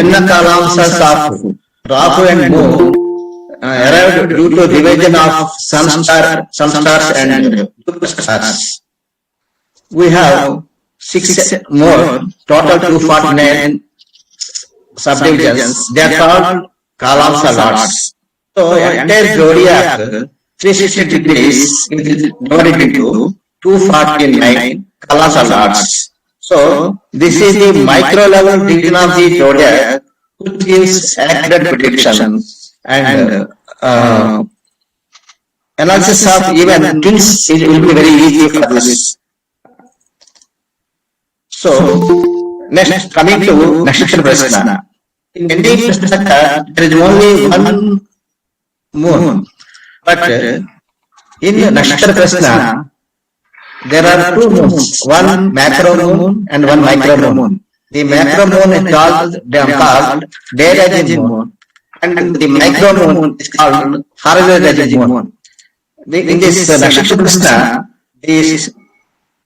Vinna Kalamsas of Rahu and Moon arrived due to division of some stars and stars. We have 6 more, total 249 subdivisions. They are called Kalamsa lots. So entire zodiac 360 degrees is divided into 249 Kalamsa lots. So this is the micro level division of the zodiac, which gives accurate predictions and analysis of even twins. It will be very easy for this. So next, coming to Nakshatra Prasna. In Indian Prasna, there is only one moon, but in Nakshatra Prasna, there are 2 moons, one macro moon and one micro moon. The macro moon is called day rising moon, and the micro moon is called horizontal rising moon. In this Nakshatra Prasna, this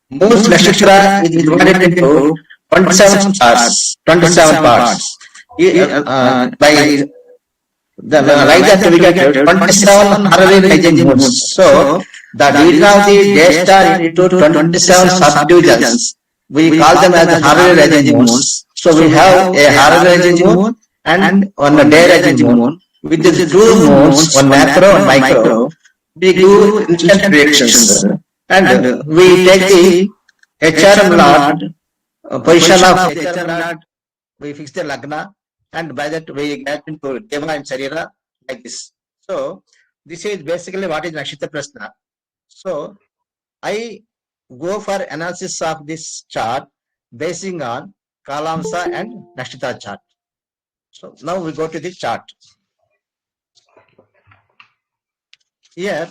moon's nakshatra is divided into 27 stars, 27 parts. By the like that we get 27 horizontal rising moons. So the division of the day star into 27 subdivisions, we call them as the horizontal rising moons. So we have a horizontal rising moon and one day rising moon. With these 2 moons, one macro and micro, we do instant predictions. And we take the HRM lot, position of HRM lot, we fix the Lagna, and by that we get into Deva and Sarira like this. So this is basically what is Nakshatra Prasna. So I go for analysis of this chart basing on Kalamsa and Nakshatra chart. So now we go to the chart. Here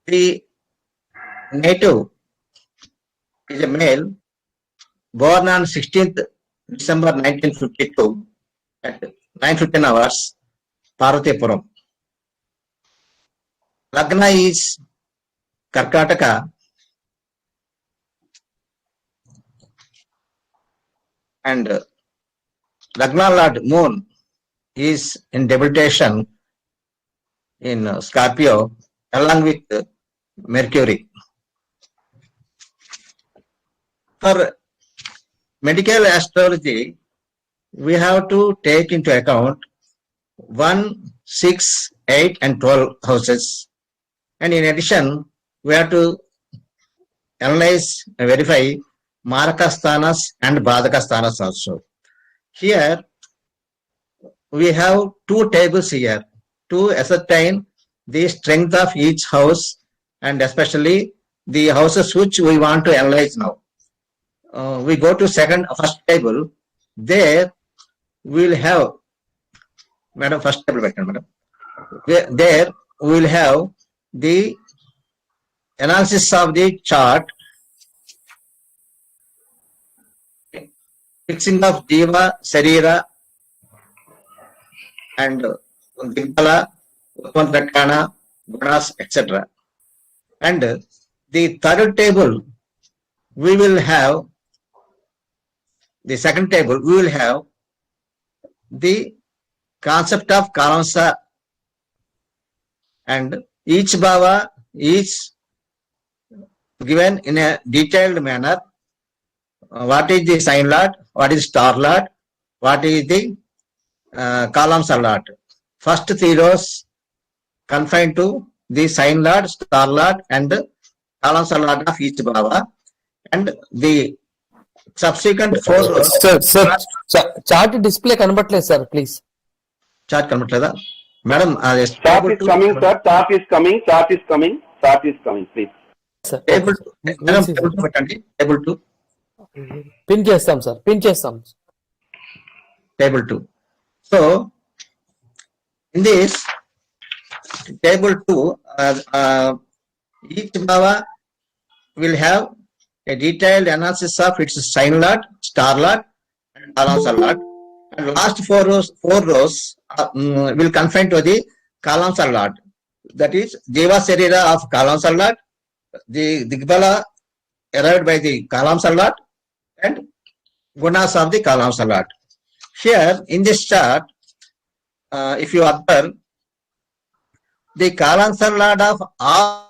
the native is a male born on 16th December 1952 at 9:15 hours, Parvatipuram. Lagna is Karkataka and Lagna Lord Moon is in debilitation in Scorpio along with Mercury. For medical astrology, we have to take into account 1, 6, 8 and 12 houses, and in addition we have to analyze and verify Maraka Sthanas and Badaka Sthanas also. Here we have 2 tables here to ascertain the strength of each house and especially the houses which we want to analyze now. We go to first table. There we will have, madam, first table, madam. There we will have the analysis of the chart, fixing of Jiva, Sarira and Digbala, Utpantakana, Gunas, etc. And the third table we will have, the second table we will have the concept of Kalamsa, and each bhava is given in a detailed manner. What is the sign lot, what is star lot, what is the Kalamsa lot. First 3 rows confined to the sign lot, star lot and Kalamsa lot of each bhava, and the subsequent 4 rows. Sir, chart display convertlet, sir, please. Chart convertleda, madam. Chart is coming, sir. Chart is coming. Chart is coming. Chart is coming, please. Sir, Table 2, madam, table 2 పెట్టండి. Table 2. Pin చేస్తాం, sir. Pin చేస్తాం. Table 2. So in this table 2, each bhava will have a detailed analysis of its sign lot, star lot and Kalamsa lot, and last 4 rows will confine to the Kalamsa lot. That is Jiva Sarira of Kalamsa lot the Digbala arrived by the columns a lot and gunas of the columns a lot. Here in this chart, if you observe, the columns a lot of all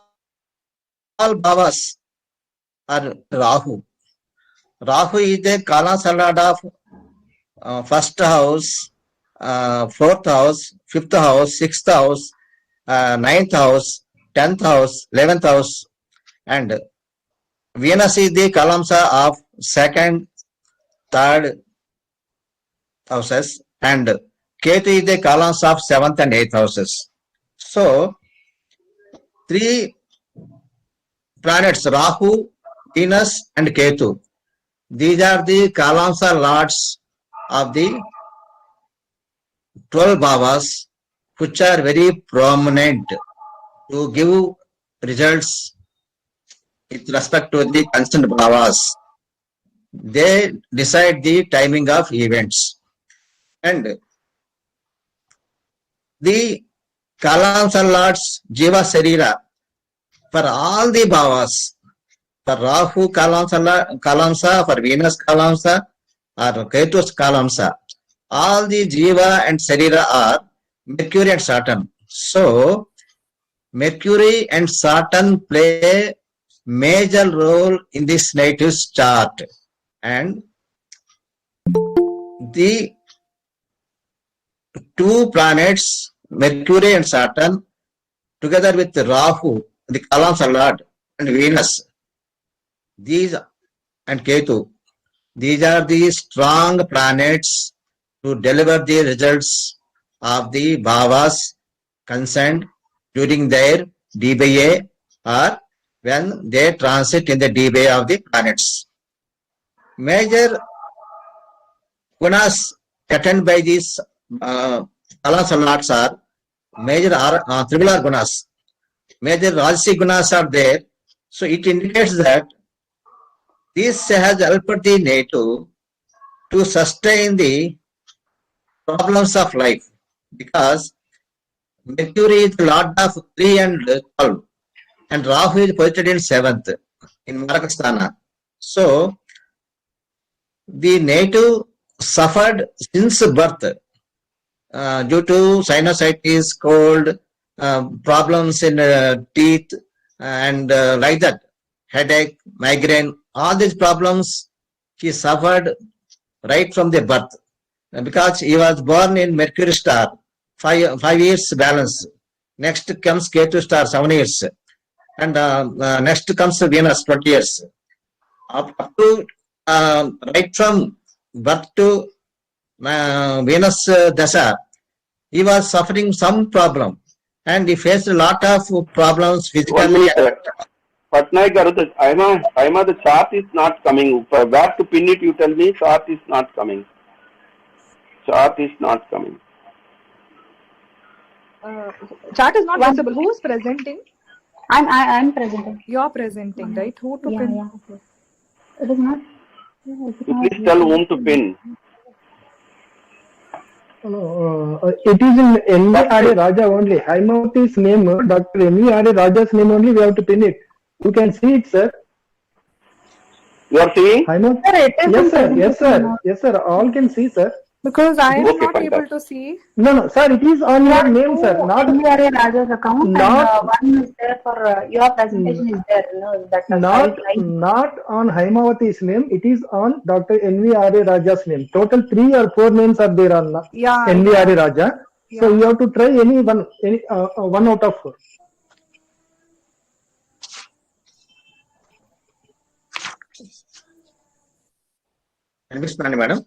bhavas are Rahu. Rahu is the columns a lot of first house, fourth house, fifth house, sixth house, ninth house, 10th house, 11th house, and Venus is the columns of second, third houses, and Ketu is the columns of seventh and eighth houses. So, three planets, Rahu, Venus, and Ketu. These are the columns or lords of the 12 bhavas, which are very prominent to give results with respect to the concerned bhavas. They decide the timing of events. And the columns or lords, Jiva Sarira, for all the bhavas, for Rahu kalamsa, for Venus kalamsa, or Ketu's kalamsa, all the Jiva and Sarira are Mercury and Saturn. So, Mercury and Saturn play major role in this native chart. And the two planets, Mercury and Saturn, together with Rahu, the kalamsa lord, and Venus, these and Ketu, these are the strong planets to deliver the results of the bhavas concerned during their DBA or when they transit in the DBA of the planets. Major gunas attended by these kalas lords are major triple R gunas. Major Rajasi gunas are there. So it indicates that this has helped the native to sustain the problems of life, because Mercury is the lord of 3 and 12, and Rahu is posited in 7th in Marakasthana. So the native suffered since birth due to sinusitis, cold, problems in teeth, and like that, headache, migraine, all these problems he suffered right from the birth, because he was born in Mercury star, 5 years balance. Next comes Ketu star, 7 years, and next comes Venus, 20 years. Up to right from birth to Venus Dasha, he was suffering some problem, and he faced a lot of problems physically. Patnaik garu, the chart is not coming. Where to pin it, you tell me. Chart is not coming. Chart is not coming. Chart is not visible. Who is presenting? I'm presenting. You are presenting, right? Who to pin? Yeah. It is not. Please tell whom to pin. It is in NVRA Raja only. Haimavati's name, Dr. NVRA Raja's name only, we have to pin it. You can see it, sir. You are seeing? Yes, sir. All can see, sir. Because I am Okay, not fine, able to see. No, sir. It is on your name, sir. Not NVRA Raja's account. Not- and one is there for your presentation is there. No, that not on Haimavati's name. It is on Dr. NVRA Raja's name. Total 3 or 4 names are there on NVRA Raja. So you have to try any one out of 4. Understand, madam?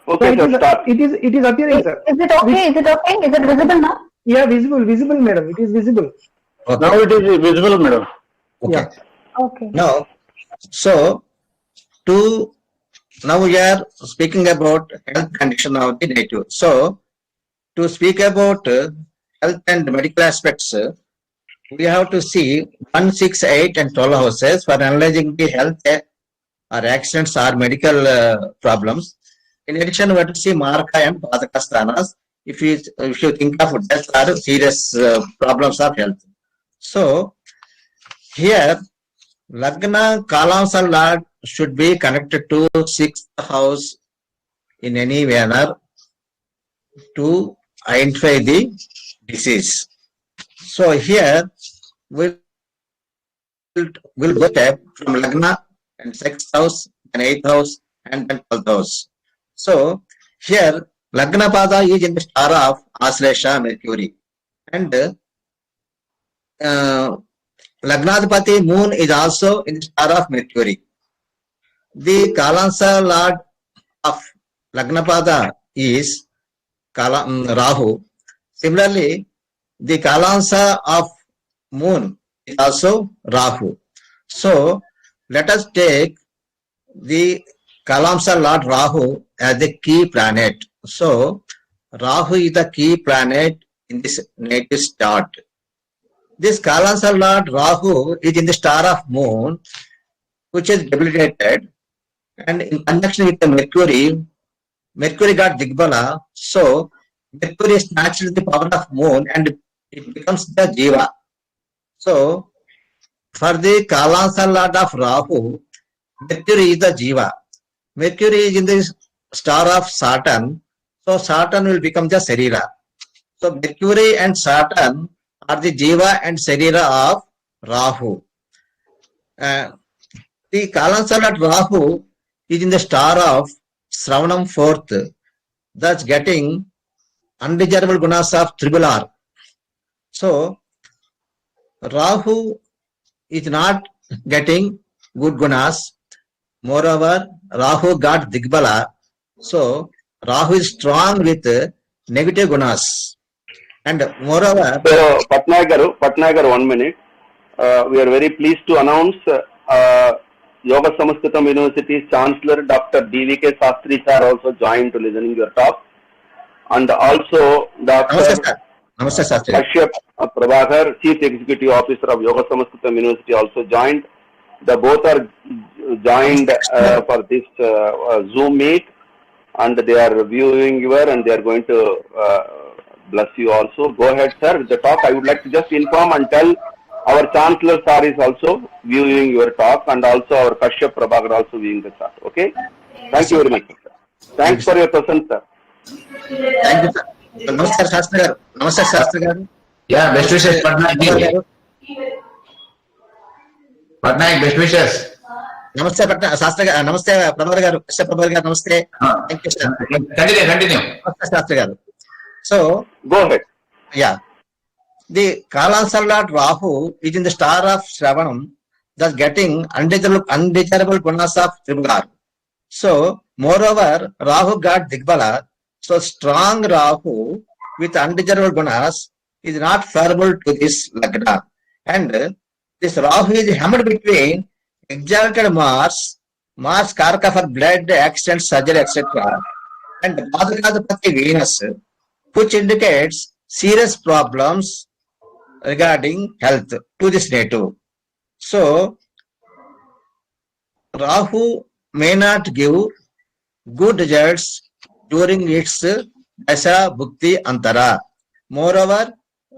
Okay, So so start. it is appearing, sir. Is it okay? Is it visible now? Yeah, visible, madam. It is visible. Okay. Now it is visible, madam. Okay. Yeah. Okay. Now, so now we are speaking about health condition of the native. So, to speak about health and medical aspects, we have to see 1, 6, 8 and 12 houses for analyzing the health or accidents or medical problems. In addition, we have to see Marka and Padaka sthanas if you think of death or serious problems of health. So here Lagna Kalamsa Lord should be connected to sixth house in any manner to identify the disease. So here we'll go step from Lagna and sixth house and eighth house and then 12th house. So here Lagna Pada is in the star of Aslesha Mercury, and Lagnadipati moon is also in the star of Mercury. The Kalansa Lord of Lagnapada is Rahu. Similarly, the Kalansa of moon is also Rahu. So let us take the Kalamsa Lord Rahu as the key planet. So Rahu is the key planet in this native chart. This Kalansa Lord Rahu is in the star of moon, which is debilitated, and in conjunction with the Mercury got Digbala. So Mercury is naturally the power of moon and it becomes the Jiva. So for the Kalansa Lord of Rahu, Mercury is the Jiva. Mercury is in the star of Saturn. So Saturn will become the Sarira. So Mercury and Saturn are the Jiva and Sarira of Rahu. The Kalansa Lord Rahu is in the star of Shravanam 4th, thus getting undesirable gunas of triple R. So Rahu is not getting good gunas. Moreover, Rahu got Digbala. So Rahu is strong with negative gunas. And moreover, So Patnaik garu, 1 minute. We are very pleased to announce Yoga Samskritam University's Chancellor Dr. D.V.K. Sastri sir also joined to listening your talk, and also Dr. Namaste, Sastri. Kashyap Prabhakar, Chief Executive Officer of Yoga Samskritam University, also joined. The both are joined for this Zoom meet, and they are viewing your, and they are going to bless you also. Go ahead, sir, with the talk. I would like to just inform and tell our Chancellor sir is also viewing your talk, and also our Kashyap Prabhakar also viewing the chart. Okay? Thank you very much, sir. Thanks for your presence, sir. Thank you, sir. Namaste, Shastri garu. Namaste, Shastri garu. Yeah, best wishes, Patnaik. Patnaik, best wishes. Namaste, Shastri garu. Namaste, Prabhakar garu. Kashyap Prabhakar garu. Namaste. Thank you, sir. Continue. Namaste, Shastri garu. So, Go ahead. yeah. The Kalansa Lord Rahu is in the star of Shravanam, thus getting undesirable gunas of Tribhugar. So, moreover, Rahu got Digbala. So, strong Rahu with undesirable gunas is not favorable to this Lagna. And this Rahu is hammered between exalted Mars Karaka for blood, accidents, surgery, etc., and Bhadrakadapati Venus, which indicates serious problems regarding health to this native. So, Rahu may not give good results during its Dasa Bhukti Antara. Moreover,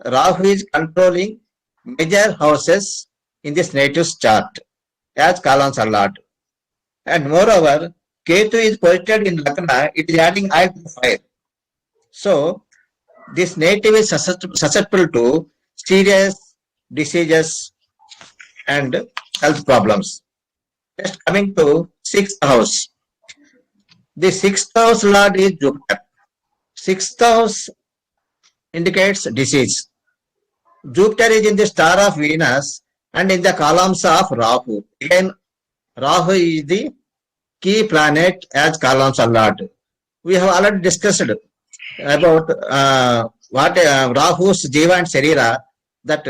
Rahu is controlling major houses in this native's chart as Kalansa Lord. And moreover, Ketu is posited in Lagna, it is adding oil to fire. So, this native is susceptible to serious diseases and health problems. Just coming to sixth house. The sixth house Lord is Jupiter. Sixth house indicates disease. Jupiter is in the star of Venus and in the columns of Rahu. Again, Rahu is the key planet as Kalansa Lord. We have already discussed about what Rahu's Jiva and Sarira, that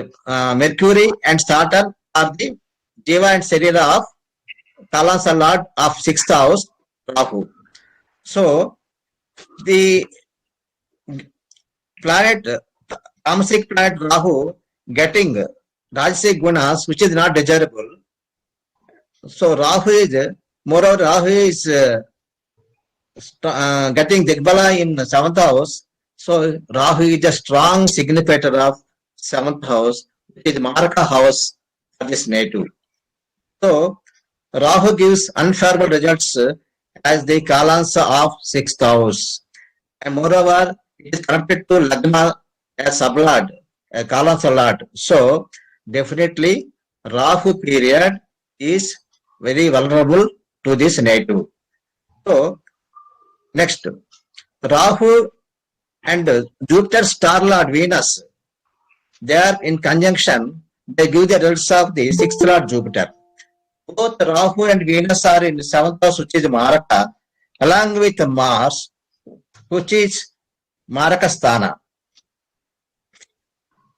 Mercury and Saturn are the Jiva and Sarira of Kalansa Lord of sixth house, Rahu. So, the planet, tamasic planet Rahu getting Rajasic gunas, which is not desirable. So, Rahu is, moreover, Rahu is getting Digbala in 7th house. So, Rahu is a strong signifier of 7th house, is Maraka house for this native. So Rahu gives unfavorable results as the Kalansa of 6th house. And moreover, it is connected to Lagna as sublord, a Kalansa lord. So definitely Rahu period is very vulnerable to this native. So next, Rahu and Jupiter star lord Venus, they are in conjunction, they give the results of the 6th lord Jupiter. Both Rahu and Venus are in 7th house, which is Maraka, along with Mars, which is Maraka Sthana.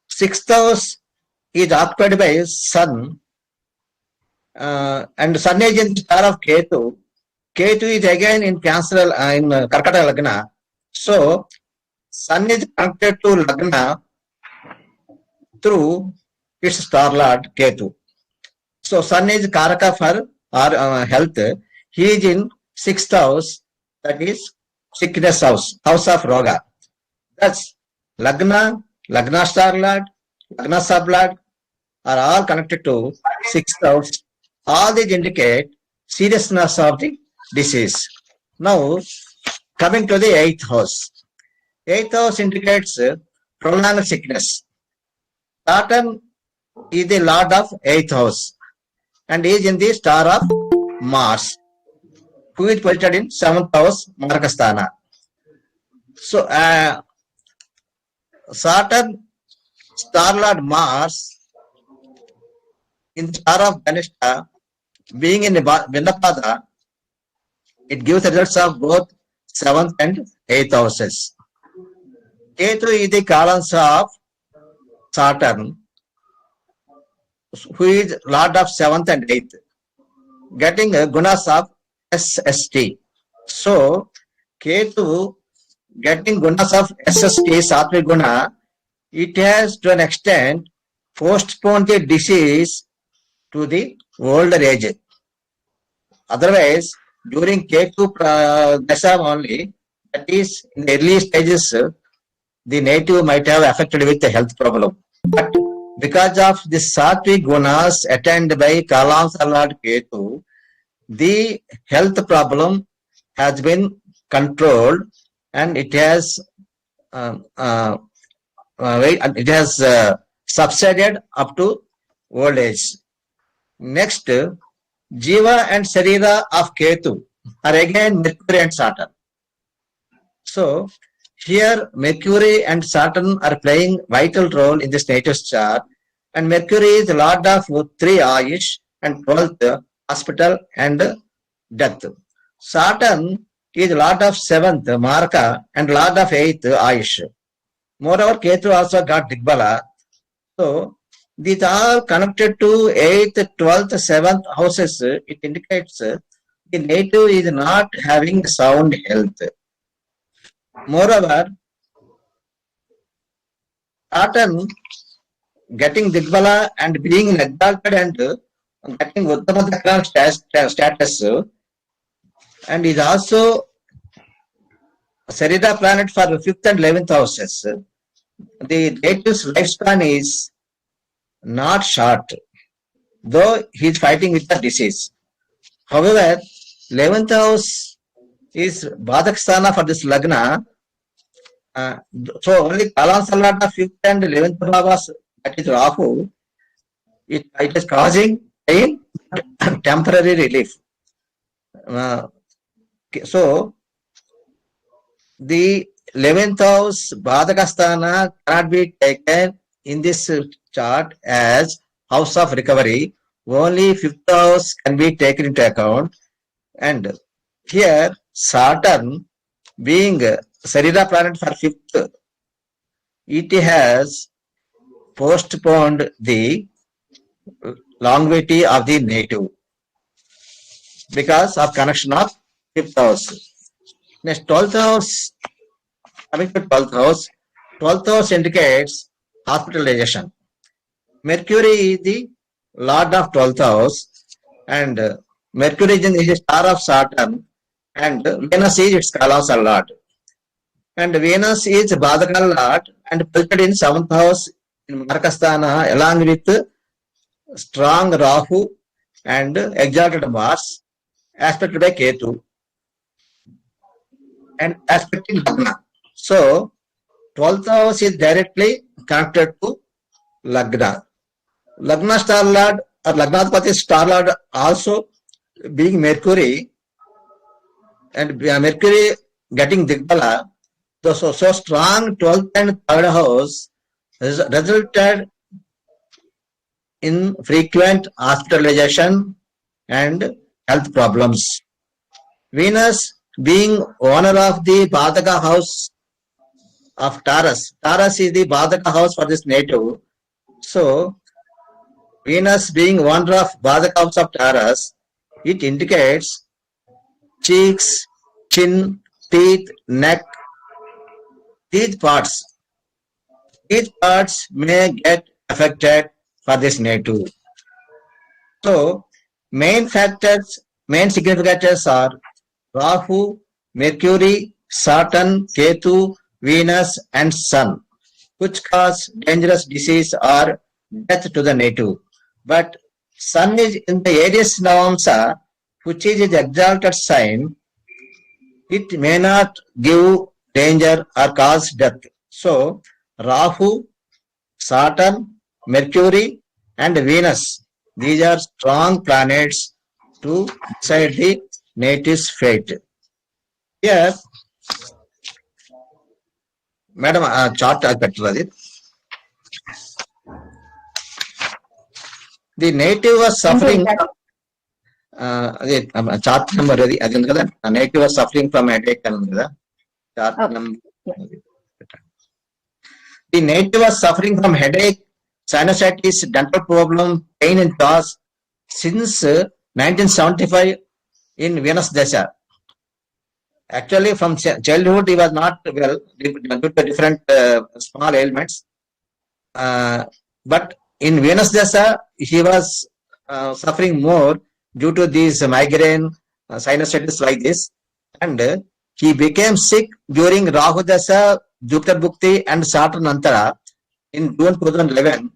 6th house is occupied by Sun, and Sun is in the star of Ketu. Ketu is again in Cancer, in Karkata Lagna. So Sun is connected to Lagna through its star lord Ketu. So Sun is Karaka for our health. He is in 6th house, that is sickness house, house of Roga. Thus Lagna, Lagna star lord, Lagna sublord are all connected to 6th house. All these indicate seriousness of the disease. Now coming to the 8th house. 8th house indicates prolonged sickness. Saturn is the lord of 8th house and is in the star of Mars, who is positioned in 7th house, Marakasthana. So Saturn star lord Mars in the star of Ganesha, being in Vinnapada, it gives results of both 7th and 8th houses. Ketu is the Kalansa of Saturn, who is lord of 7th and 8th, getting gunas of SST. So Ketu getting gunas of SST, Sattvic guna, it has to an extent postponed the disease to the older age. Otherwise, during Ketu Dasha only, that is in the early stages, the native might have affected with a health problem. But because of the Sattvic gunas attained by Kalansa lord Ketu, the health problem has been controlled and it has subsided up to old age. Next, Jiva and Sarira of Ketu are again Mercury and Saturn. So here Mercury and Saturn are playing vital role in this native's chart, and Mercury is the lord of 3 Ayush and 12th hospital and death. Saturn is lord of 7th Marka and lord of 8th Ayush. Moreover, Ketu also got Digbala. So these are connected to 8th, 12th, 7th houses. It indicates the native is not having sound health. Moreover, Saturn getting Digbala and being exalted and getting Uttama status, and is also Sarita planet for 5th and 11th houses. The native's lifespan is not short, though he is fighting with the disease. However, 11th house is Bhadaksthana for this Lagna. So only Kalansa lord of 5th and 11th Bhavas, that is Rahu, it is causing pain, temporary relief. So the 11th house Bhadakasthana cannot be taken in this chart as house of recovery. Only 5th house can be taken into account. And here Saturn being Sarira planet for 5th, it has postponed the longevity of the native because of connection of 5th house. Next, 12th house. Coming to 12th house. 12th house indicates hospitalization. Mercury is the lord of 12th house, and Mercury is a star of Saturn, and Venus is its Kalansa lord. And Venus is Bhadakal lord and positioned in 7th house in Marakasthana along with strong Rahu and exalted Mars aspected by Ketu and aspecting Lagna. So 12th house is directly connected to Lagna. Lagna star lord or Lagnadpati star lord also being Mercury, and Mercury getting Digbala, so strong 12th and 3rd house resulted in frequent hospitalization and health problems. Venus being owner of the Badaka house of Taurus. Taurus is the Badaka house for this native. So Venus being owner of Badaka house of Taurus, it indicates cheeks, chin, teeth, neck, these parts may get affected for this native. So main significators are Rahu, Mercury, Saturn, Ketu, Venus and Sun, which cause dangerous disease or death to the native. But Sun is in the Aries Navamsa, which is its exalted sign. It may not give danger or cause death. So Rahu, Saturn, Mercury and Venus, these are strong planets to decide the native's fate. Here, Madam, chart better. The native was suffering. Chart number native was suffering from headache. Chart number. The native was suffering from headache, sinusitis, dental problem, pain in jaws since 1975 in Venus Dasha. Actually, from childhood, he was not well due to different small ailments. But in Venus Dasha, he was suffering more due to these migraine, sinusitis like this. And he became sick during Rahu Dasha, Jupiter Bhukti and Saturn Antara in June 2011,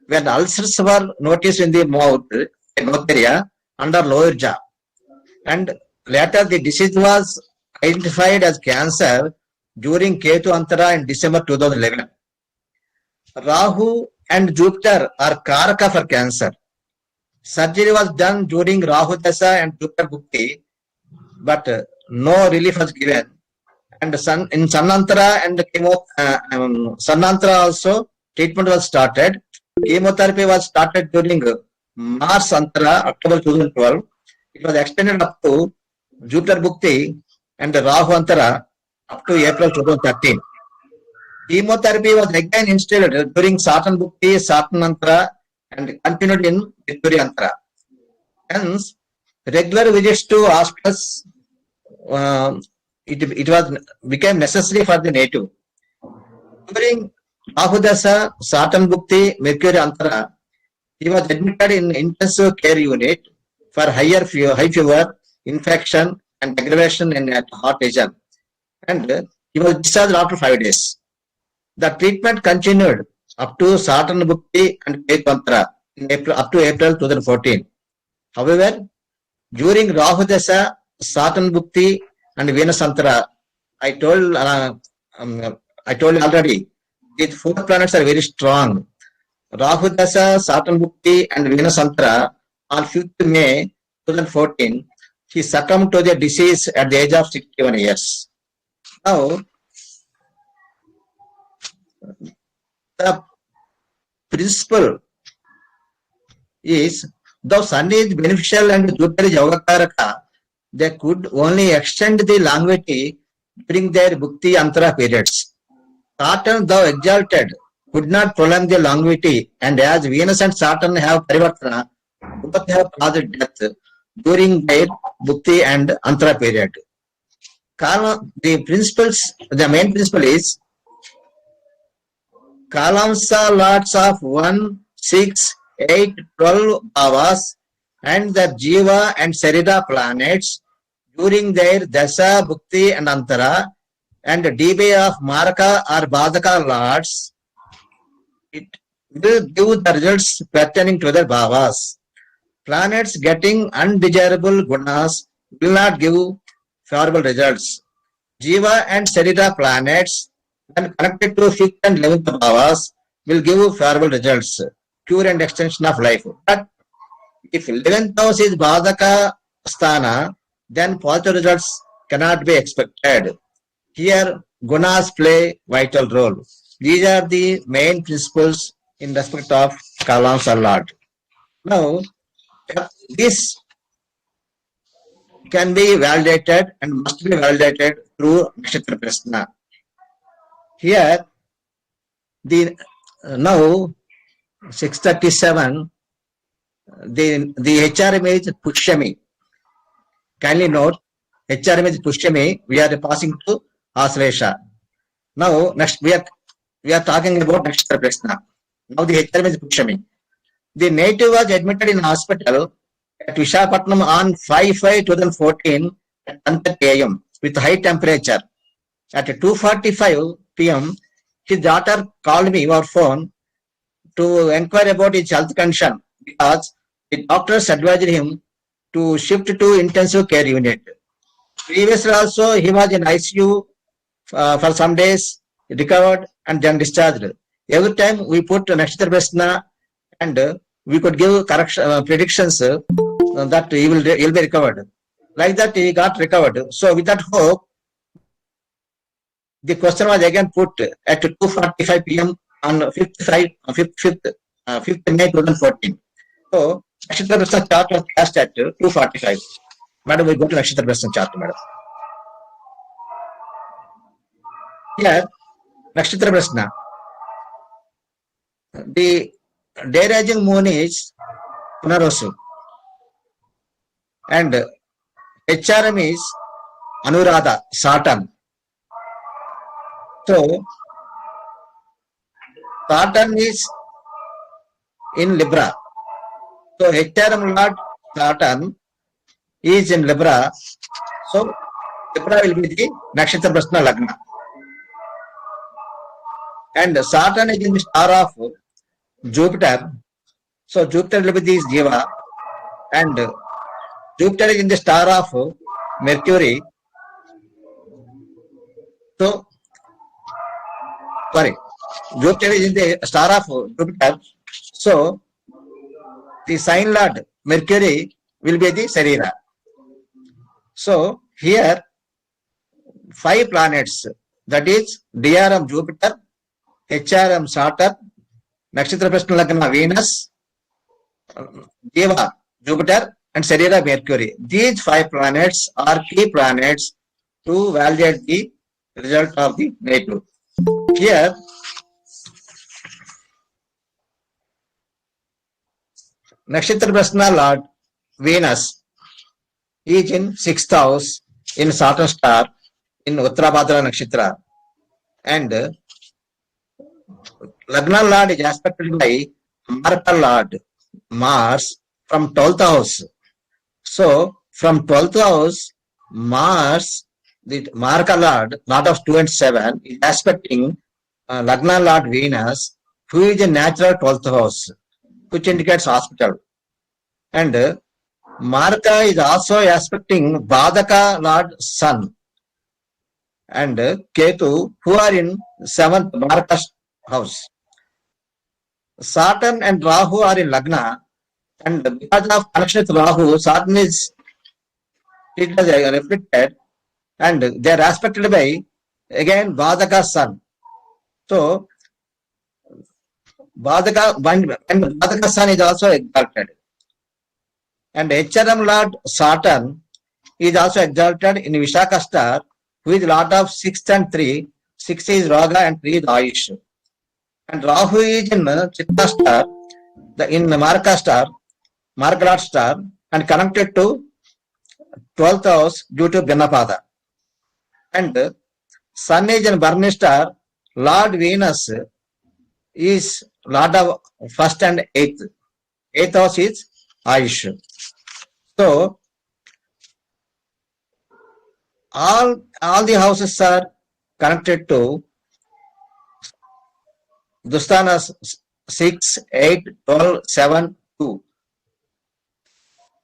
when ulcers were noticed in the mouth area under lower jaw. And later the disease was identified as cancer during Ketu Antara in December 2011. Rahu and Jupiter are Karaka for cancer. Surgery was done during Rahu Dasha and Jupiter Bhukti, but no relief was given. And in Sanantara and Sanantara also treatment was started. Chemotherapy was started during Mars Antara, October 2012. It was extended up to Jupiter Bhukti and Rahu Antara up to April 2013. Chemotherapy was again installed during Saturn Bhukti, Saturn Antara and continued in Mercury Antara. Hence, regular visits to hospitals became necessary for the native. During Rahu Dasha, Saturn Bhukti, Mercury Antara, he was admitted in intensive care unit for high fever, infection and aggravation in heart region. And he was discharged after 5 days. The treatment continued up to Saturn Bhukti and Ketu Antara up to April 2014. However, during Rahu Dasha, Saturn Bhukti and Venus Antara, I told you already, these 4 planets are very strong. Rahu Dasha, Saturn Bhukti and Venus Antara on 5th May 2014, he succumbed to the disease at the age of 61 years. Now, the principle is, though Sun is beneficial and Jupiter is Yogakaraka, they could only extend the longevity during their Bhukti Antara periods. Saturn, though exalted, could not prolong the longevity, and as Venus and Saturn have Parivartana, both have caused death during their Bhukti and Antara period. The main principle is Kalamsa lots of 1, 6, 8, 12 bhavas and the Jiva and Sarira planets during their Dasha, Bhukti and Antara and DB of Maraka or Badaka lords, it will give the results pertaining to their bhavas. Planets getting undesirable gunas will not give favorable results. Jiva and Sarira planets, when connected to 5th and 11th bhavas, will give favorable results, cure and extension of life. But if 11th house is Badaka Sthana, then positive results cannot be expected. Here, gunas play vital role. These are the main principles in respect of columns or lot. Now, this can be validated and must be validated through Nakshatra Prasna. Here, the now 637, the HRM is Pushyami. Kindly note, HRM is Pushyami. We are passing to Aslesha. Now, next we are talking about Nakshatra Prasna. Now the HRM is Pushyami. The native was admitted in hospital at Vishakhapatnam on 5/5/2014 at 10:30 a.m. with high temperature. At 2:45 p.m., his daughter called me over phone to inquire about his health condition because the doctors advised him to shift to intensive care unit. Previously also, he was in ICU for some days, recovered and then discharged. Every time we put Nakshatra Prasna and we could give predictions that he'll be recovered. Like that, he got recovered. So with that hope, the question was again put at 2:45 p.m. on 5th May 2014. So Nakshatra Prasna chart was cast at 2:45. Madam, we go to Nakshatra Prasna chart, madam. Here, Nakshatra Prasna. The day rising moon is Punarasu and HRM is Anuradha, Saturn. So, Saturn is in Libra. So, HRM Lord Saturn is in Libra. So, Libra will be the Nakshatra Prasna Lagna. And Saturn is in the star of Jupiter. So, Jupiter will be this Jiva. And Jupiter is in the star of Mercury. So, Jupiter is in the star of Jupiter. So, the sign lord Mercury will be the Sarira. So, here 5 planets, that is DRM Jupiter, HRM Saturn, Nakshatra Prasna Lagna Venus, Deva Jupiter, and Sarira Mercury. These 5 planets are key planets to validate the result of the native. Here, Nakshatra Prasna Lord Venus is in 6th house in Saturn star in Uttarabhadra Nakshatra, and Lagna Lord is aspected by Marka Lord Mars from 12th house. So, from 12th house, Mars, the Marka Lord of 2 and 7, is aspecting Lagna Lord Venus, who is a natural 12th house, which indicates hospital. And Marka is also aspecting Badaka Lord Sun and Ketu, who are in 7th Marka house. Saturn and Rahu are in Lagna, and because of connection with Rahu, Saturn is reflected, and they are aspected by again Badaka Sun. So, Badaka Sun is also exalted. And HRM Lord Saturn is also exalted in Vishaka star, who is Lord of 6th and 3. 6 is Raga and 3 is Ayush. And Rahu is in Chitta star, in Marka star, Marka Lord star, and connected to 12th house due to Ganapada. And Sun is in Burning star, Lord Venus is Lord of 1st and 8th. 8th house is Ayush. So, all the houses are connected to Dusthanas 6, 8, 12, 7, 2.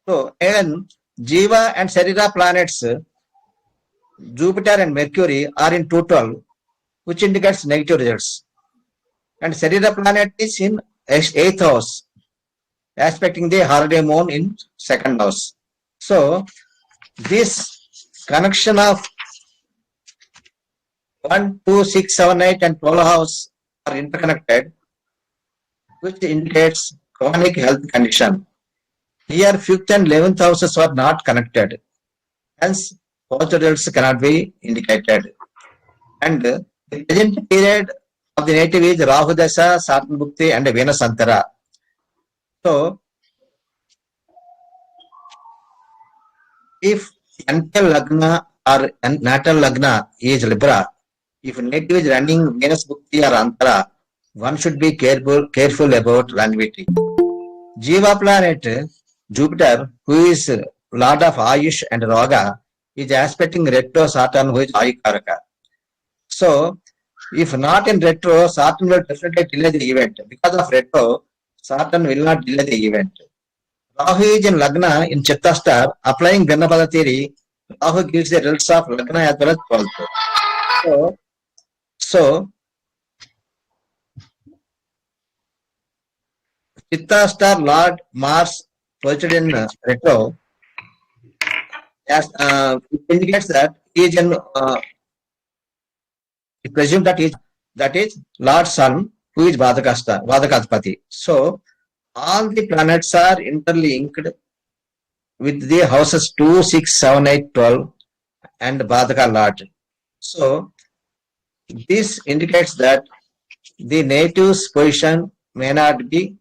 So, and Jiva and Sarira planets, Jupiter and Mercury are in 212, which indicates negative results. And Sarira planet is in 8th house, aspecting the holiday moon in 2nd house. So, this connection of 1, 2, 6, 7, 8 and 12 house are interconnected, which indicates chronic health condition. Here, 5th and 11th houses are not connected. Hence, positive results cannot be indicated. And the present period of the native is Rahu Dasha, Saturn Bhukti and Venus Antara. So, if natal Lagna or natal Lagna is Libra, if native is running Venus Bhukti or Antara, one should be careful about longevity. Jiva planet, Jupiter, who is Lord of Ayush and Raga, is aspecting retro Saturn, who is Ayukaraka. So, if not in retro, Saturn will definitely delay the event. Because of retro, Saturn will not delay the event. Rahu is in Lagna in Chitta star, applying Gannapada theory, Rahu gives the results of Lagna as well as 12th. So, Chitta star Lord Mars posited in retro, it indicates that he is in, it presumes that is Lord Sun, who is Vadakadpati. So, all the planets are interlinked with the houses 2, 6, 7, 8, 12 and Vadaka Lord. So, this indicates that the native's position may not be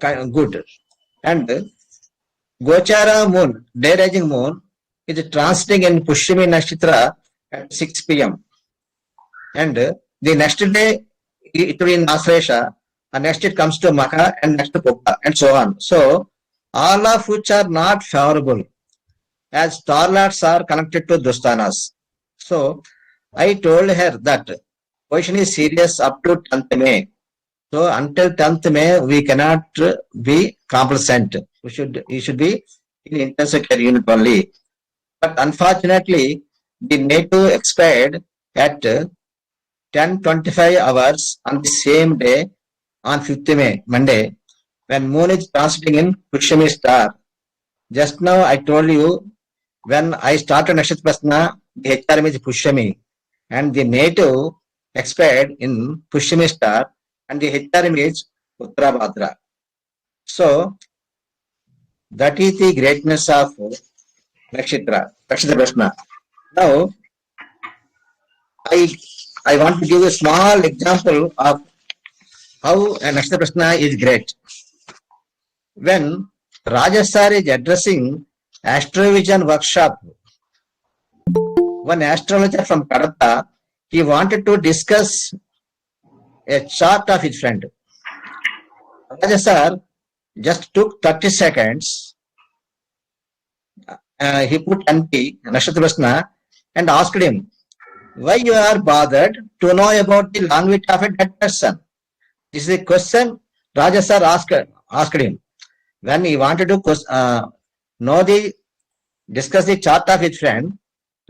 good. And Gochara moon, day rising moon, is transiting in Pushyami Nakshatra at 6 p.m. And the next day it will be in Asresha, and next it comes to Maka, and next to Puka, and so on. So, all of which are not favorable, as star lords are connected to Dusthanas. So, I told her that position is serious up to 10th May. So, until 10th May, we cannot be complacent. We should be in intensive care unit only. But unfortunately, the native expired at 10:25 hours on the same day on 5th May, Monday, when moon is transiting in Pushyami star. Just now I told you, when I started Nakshatra Prasna, the HRM is Pushyami, and the native expired in Pushyami star, and the HRM is Uttarabhadra. So, that is the greatness of Nakshatra Prasna. Now, I want to give a small example of how a Nakshatra Prasna is great. When Rajasar is addressing Astrovision workshop, one astrologer from Kadapa, he wanted to discuss a chart of his friend. Rajasar just took 30 seconds. He put NP, Nakshatra Prasna, and asked him, why you are bothered to know about the longevity of a dead person? This is a question Rajasar asked him. When he wanted to discuss the chart of his friend,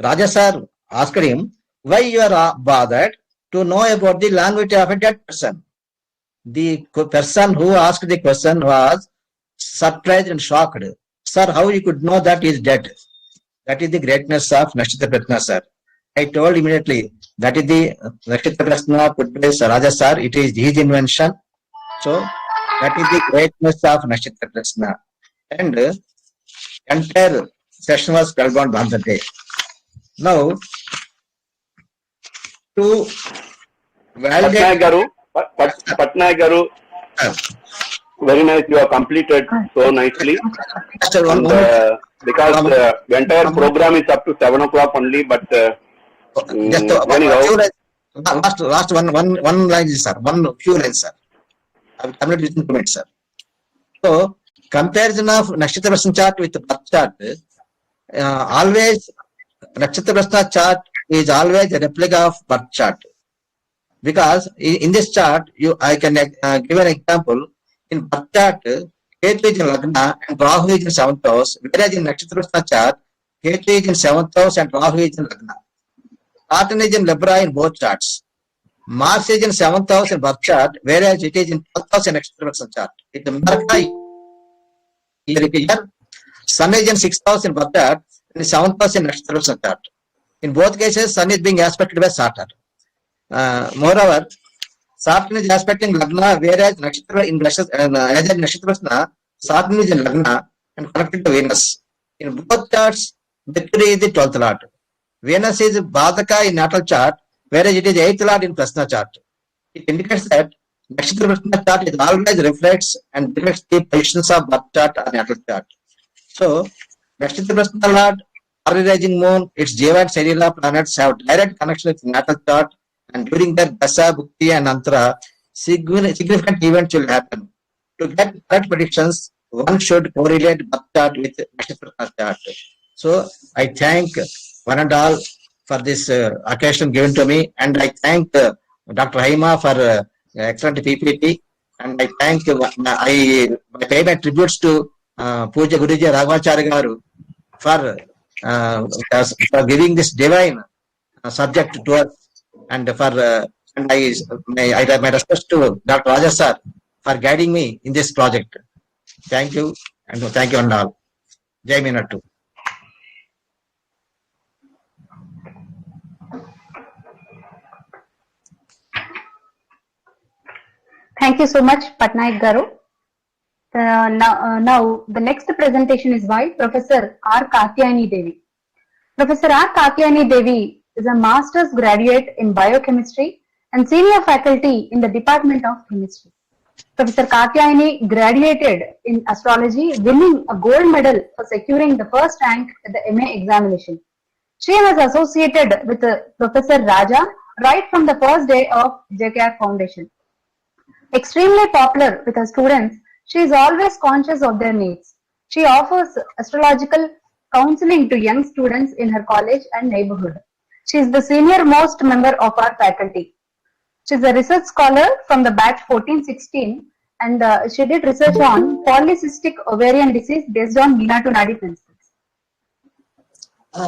Rajasar asked him, why you are bothered to know about the longevity of a dead person? The person who asked the question was surprised and shocked. Sir, how you could know that he is dead? That is the greatness of Nakshatra Prasna, sir. I told immediately, that is the Nakshatra Prasna put by Rajasar, it is his invention. So, that is the greatness of Nakshatra Prasna. And entire session was spelled on that day. Now, to validate... Patnaik Garu, very nice, you have completed so nicely. And, because the entire program is up to 7 o'clock only, but anyhow. Last one line, sir. One few lines, sir. I will complete within 2 minutes, sir. So, comparison of Nakshatra Prasna chart with the birth chart, always Nakshatra Prasna chart is always a replica of birth chart. Because in this chart, I can give an example. In birth chart, Ketu is in Lagna and Rahu is in 7th house, whereas in Nakshatras chart, Ketu is in 7th house and Rahu is in Lagna. Saturn is in Libra in both charts. Mars is in 7th house in birth chart, whereas it is in 12th house in Nakshatras chart. It is year. Sun is in 6th house in birth chart and 7th house in Nakshatras chart. In both cases, Sun is being aspected by Saturn. Moreover, Saturn is aspecting Lagna, whereas Nakshatra in as in Nakshatrasna, Saturn is in Lagna and connected to Venus. In both charts, Mercury is the 12th lord. Venus is Badaka in natal chart, whereas it is 8th lord in Prasna chart. It indicates that Nakshatra Prasna chart is always reflects and reflects the positions of birth chart or natal chart. So, Nakshatra Prasna lord, rising moon, its Jeva and Sarila planets have direct connection with natal chart, and during their Dasa, Bhukti and Antara, significant events will happen. To get correct predictions, one should correlate birth chart with Nakshatra chart. So, I thank one and all for this occasion given to me, and I thank Dr. Haima for excellent PPT, and I thank I pay my tributes to Puja Guruji Raghavacharya Garu for giving this divine subject to us, and for and my respect to Dr. Raja sir for guiding me in this project. Thank you, and thank you and all. Jai Minattu. Thank you so much, Patnaik Garu. Now, the next presentation is by Professor R. Katyayani Devi. Professor R. Katyayani Devi is a master's graduate in biochemistry and senior faculty in the Department of Chemistry. Professor Katyayani graduated in astrology, winning a gold medal for securing the first rank at the MA examination. She was associated with Professor Raja right from the first day of JKR Foundation. Extremely popular with her students, she is always conscious of their needs. She offers astrological counseling to young students in her college and neighborhood. She is the senior most member of our faculty. She is a research scholar from the batch 1416, and she did research on polycystic ovarian disease based on NAADI principles.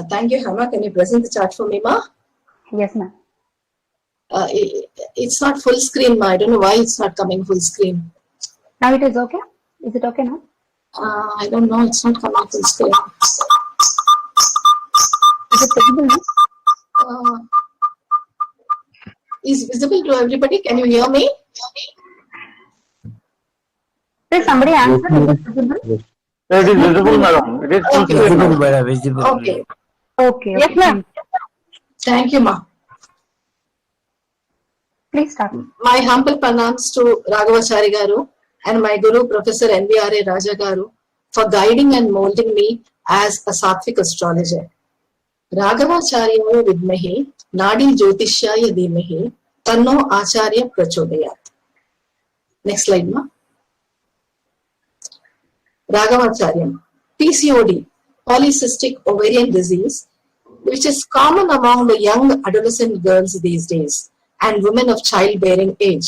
Thank you, Hama. Can you present the chart for me, ma? Yes, ma'am. It's not full screen, ma. I don't know why it's not coming full screen. Now it is okay? Is it okay now? I don't know. It's not coming full screen. Is it visible now? Is visible to everybody? Can you hear me? Please, somebody answer. Is it visible? It is visible, madam. It is visible. Okay. Okay. Yes, ma'am. Thank you, ma. Please start. My humble pranams to Raghavacharya Garu and my Guru Professor NVRA Raja Garu for guiding and molding me as a Sattvic astrologer. Raghavacharya Vidmahi Nadi Jyotishaya Dhimahi Tanno Acharya Prachodayat. Next slide, ma. Raghavacharya. PCOD, polycystic ovarian disease, which is common among the young adolescent girls these days and women of childbearing age.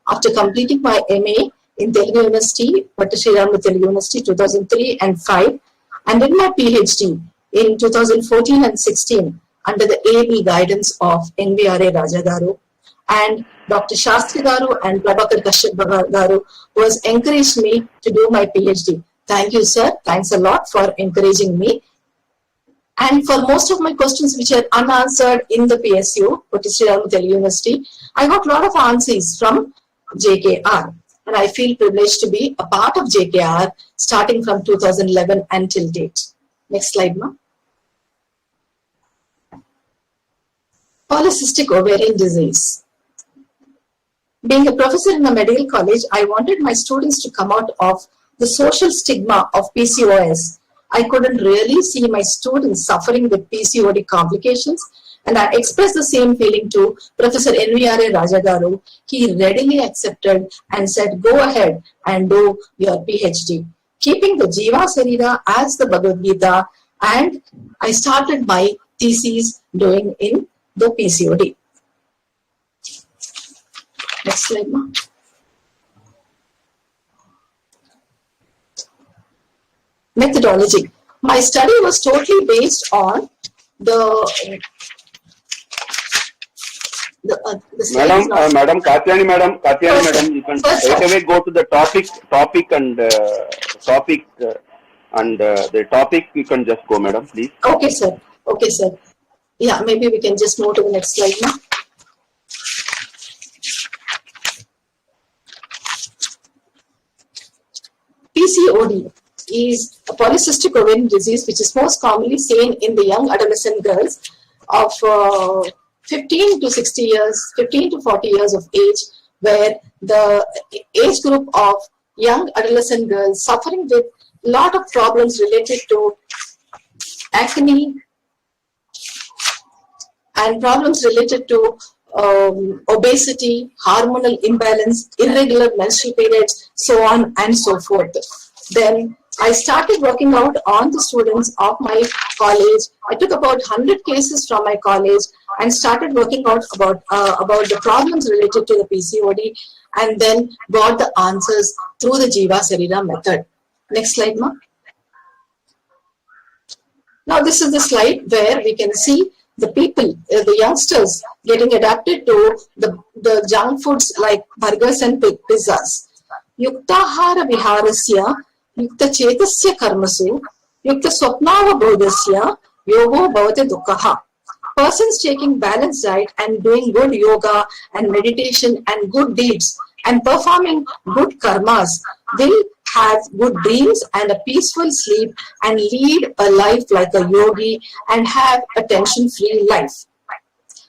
After completing my MA in Telugu University, Pattashiramlu Telugu University 2003 and 5, and in my PhD in 2014 and 16 under the AB guidance of NVRA Raja Garu and Dr. Shastri Garu and Prabhakar Kashyap Garu, who has encouraged me to do my PhD. Thank you, sir. Thanks a lot for encouraging me. And for most of my questions which are unanswered in the PSU, Pattashiramlu Telugu University, I got a lot of answers from JKR. And I feel privileged to be a part of JKR starting from 2011 until date. Next slide, ma. Polycystic ovarian disease. Being a professor in a medical college, I wanted my students to come out of the social stigma of PCOS. I couldn't really see my students suffering with PCOD complications, and I expressed the same feeling to Professor NVRA Raja Garu. He readily accepted and said, go ahead and do your PhD. Keeping the Jiva Sarira as the Bhagavad Gita, and I started my thesis doing in the PCOD. Next slide, ma. Methodology. My study was totally based on the Madam, slides now. Madam Katyani, madam, you can straight away go to the topic and the topic you can just go, madam, please. Okay, sir. Okay, sir. Yeah, maybe we can just move to the next slide now. PCOD is a polycystic ovarian disease which is most commonly seen in the young adolescent girls of 15 to 60 years, 15 to 40 years of age, where the age group of young adolescent girls suffering with a lot of problems related to acne and problems related to obesity, hormonal imbalance, irregular menstrual periods, so on and so forth. Then I started working out on the students of my college. I took about 100 cases from my college and started working out about the problems related to the PCOD, and then got the answers through the JYSA method. Next slide, ma. Now this is the slide where we can see the people, the youngsters getting adapted to the junk foods like burgers and pizzas. Yuktahara viharasya, yukta chetasya karmasu, yukta swapnava bodhasya, yogo bhavate dukkaha. Persons taking balanced diet and doing good yoga and meditation and good deeds and performing good karmas will have good dreams and a peaceful sleep and lead a life like a yogi and have a tension-free life.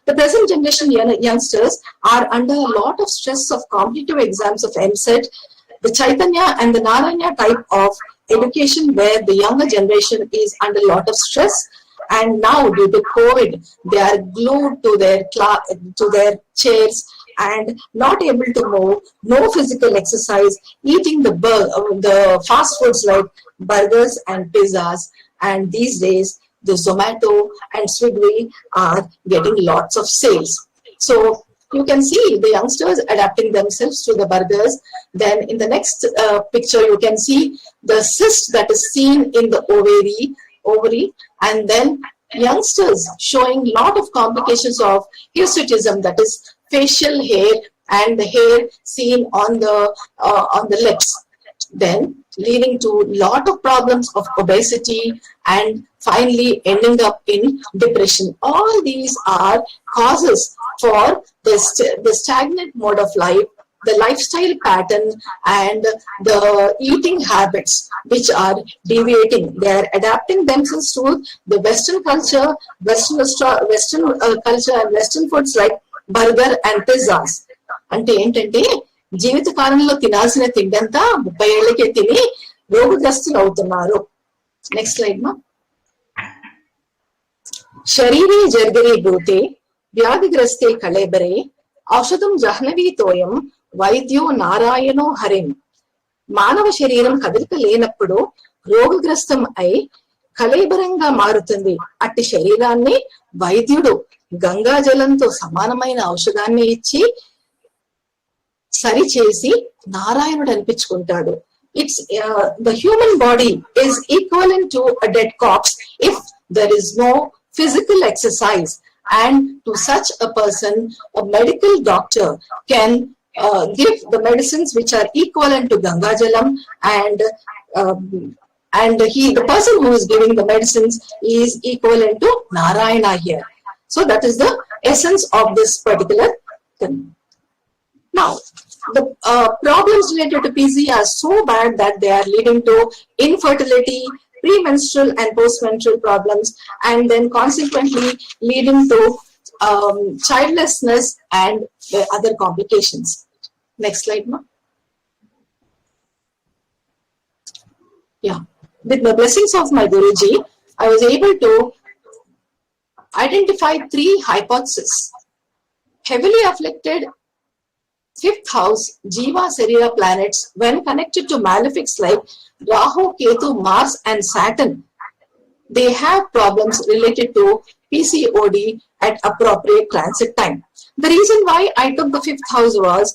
The present generation youngsters are under a lot of stress of competitive exams of MSET, the Chaitanya and the Narayana type of education where the younger generation is under a lot of stress, and now due to COVID, they are glued to their chairs and not able to move, no physical exercise, eating the fast foods like burgers and pizzas, and these days the Zomato and Swiggy are getting lots of sales. So you can see the youngsters adapting themselves to the burgers. Then in the next picture you can see the cyst that is seen in the ovary, and then youngsters showing lot of complications of hirsutism, that is facial hair and the hair seen on the lips, then leading to lot of problems of obesity and finally ending up in depression. All these are causes for the stagnant mode of life, the lifestyle pattern and the eating habits which are deviating. They are adapting themselves to the Western culture, culture and Western foods like burger and pizzas. అంటే ఏంటంటే జీవిత కాలంలో తినాల్సిన తిండంతా 30 ఏళ్లకే తిని రోగగ్రస్తులు అవుతున్నారు. Next slide మా. శరీరే జర్గరే భూతే వ్యాధిగ్రస్తే కళేబరే ఔషధం జాహ్నవీతోయం వైద్యో నారాయణో హరిం. మానవ శరీరం కదలిక లేనప్పుడు రోగగ్రస్తం అయి కళేబరంగా మారుతుంది. అట్టి శరీరాన్ని వైద్యుడు గంగాజలంతో సమానమైన ఔషధాన్ని ఇచ్చి సరిచేసి నారాయణుడు అనిపించుకుంటాడు. It's the human body is equivalent to a dead corpse if there is no physical exercise, and to such a person a medical doctor can give the medicines which are equivalent to Gangajalam, and the person who is giving the medicines is equivalent to Narayana here. So that is the essence of this particular thing. Now, the problems related to PC are so bad that they are leading to infertility, premenstrual and postmenstrual problems, and then consequently leading to childlessness and other complications. Next slide, ma. Yeah, with the blessings of my Guruji, I was able to identify 3 hypotheses. Heavily afflicted 5th house Jiva Sarira planets, when connected to malefics like Rahu, Ketu, Mars and Saturn, they have problems related to PCOD at appropriate transit time. The reason why I took the 5th house was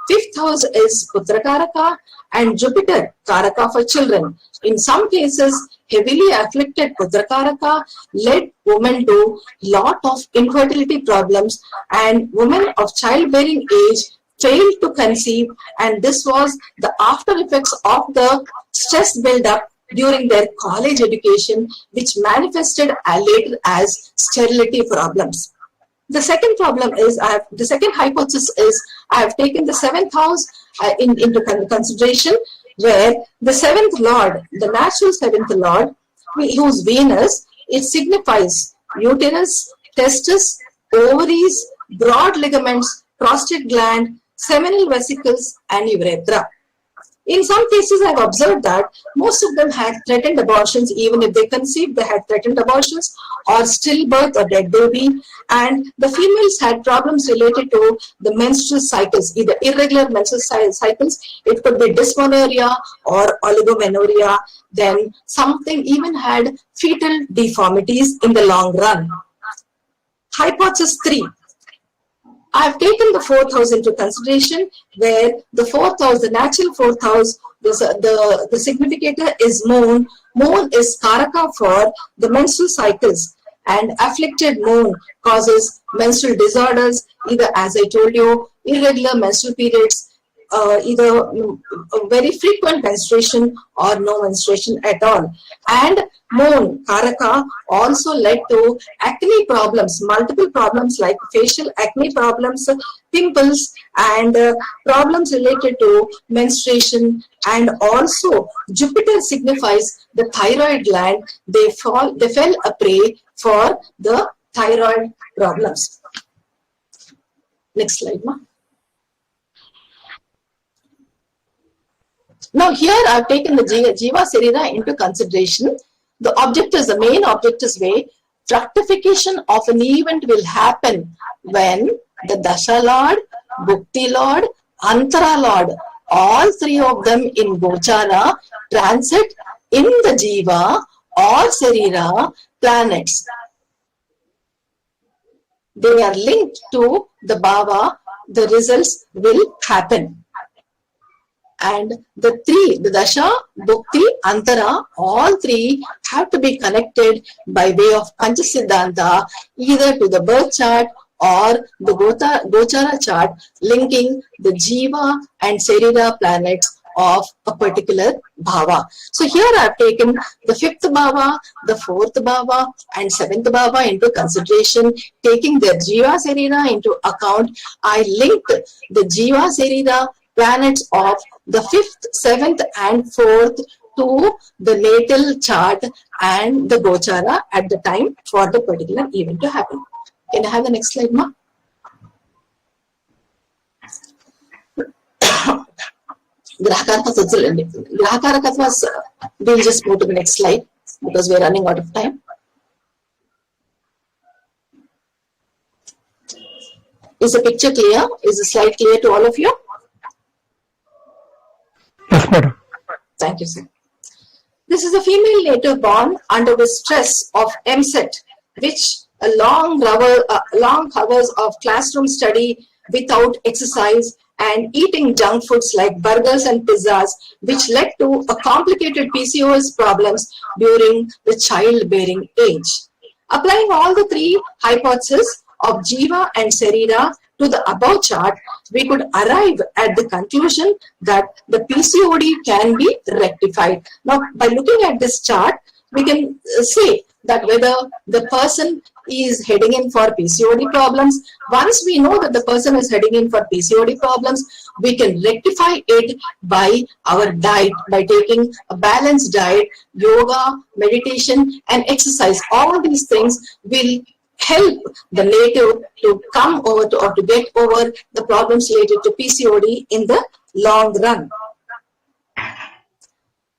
Fifth house is Putra Karaka and Jupiter Karaka for children. In some cases, heavily afflicted Putra Karaka led women to lot of infertility problems, and women of childbearing age failed to conceive, and this was the after effects of the stress build-up during their college education, which manifested later as sterility problems. The second problem is, the second hypothesis is, I have taken the seventh house into consideration, where the seventh lord, the natural seventh lord, whose Venus, it signifies uterus, testis, ovaries, broad ligaments, prostate gland, seminal vesicles, and urethra. In some cases, I have observed that most of them had threatened abortions. Even if they conceived, they had threatened abortions or stillbirth or dead baby. And the females had problems related to the menstrual cycles, either irregular menstrual cycles. It could be dysmenorrhea or oligomenorrhea. Then something even had fetal deformities in the long run. Hypothesis 3. I have taken the fourth house into consideration, where the fourth house, the natural fourth house, the significator is moon. Moon is Karaka for the menstrual cycles, and afflicted moon causes menstrual disorders, either, as I told you, irregular menstrual periods, either very frequent menstruation or no menstruation at all. And moon, Karaka, also led to acne problems, multiple problems like facial acne problems, pimples, and problems related to menstruation. And also Jupiter signifies the thyroid gland. They fell a prey for the thyroid problems. Next slide, ma. Now here I have taken the Jiva Sarira into consideration. The objectives, the main objectives way, fructification of an event will happen when the Dasha Lord, Bhukti Lord, Antara Lord, all three of them in Gochara transit in the Jiva or Sarira planets. They are linked to the Bhava, the results will happen. And the three, the Dasha, Bhukti, Antara, all three have to be connected by way of Pancha Siddhanta, either to the birth chart or the Gochara chart, linking the Jiva and Sarira planets of a particular Bhava. So here I have taken the fifth Bhava, the fourth Bhava, and seventh Bhava into consideration. Taking the Jiva Sarira into account, I linked the Jiva Sarira planets of the 5th, 7th, and 4th to the natal chart and the Gochara at the time for the particular event to happen. Can I have the next slide, ma? We'll just move to the next slide because we're running out of time. Is the picture clear? Is the slide clear to all of you? Yes, madam. Thank you, sir. This is a female native born under the stress of MSET, which a long hours of classroom study without exercise and eating junk foods like burgers and pizzas, which led to a complicated PCOS problems during the childbearing age. Applying all the three hypotheses of Jiva and Sarira to the above chart, we could arrive at the conclusion that the PCOD can be rectified. Now, by looking at this chart, we can say that whether the person is heading in for PCOD problems. Once we know that the person is heading in for PCOD problems, we can rectify it by our diet, by taking a balanced diet, yoga, meditation, and exercise. All these things will help the native to come over to, or to get over the problems related to PCOD in the long run.